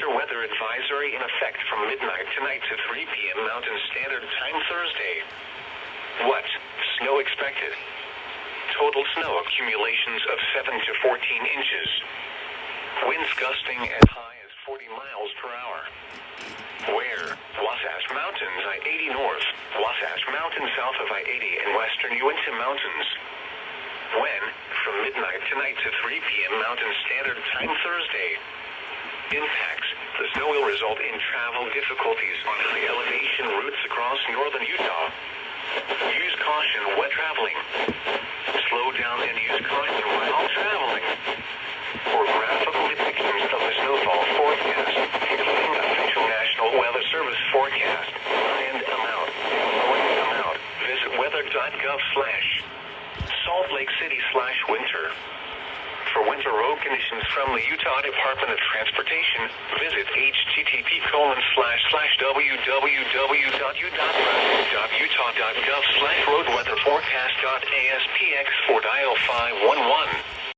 winter weather advisory in effect from midnight tonight to 3 p.m. Mountain Standard Time Thursday. What? Snow expected. Total snow accumulations of 7 to 14 inches. Winds gusting as high as 40 miles per hour. Where? Wasatch Mountains, I-80 north, Wasatch Mountains south of I-80 and western Uinta Mountains. When? From midnight tonight to 3 p.m. Mountain Standard Time Thursday. Impacts. The snow will result in travel difficulties on high elevation routes across northern Utah. Use caution when traveling. Slow down and use caution while traveling. For graphical depictions of the snowfall forecast, including official National Weather Service forecast, and amount, visit weather.gov/Salt Lake City/winter. For winter road conditions from the Utah Department of Transportation, visit http://www.utah.gov/roadweatherforecast.aspx or dial 511.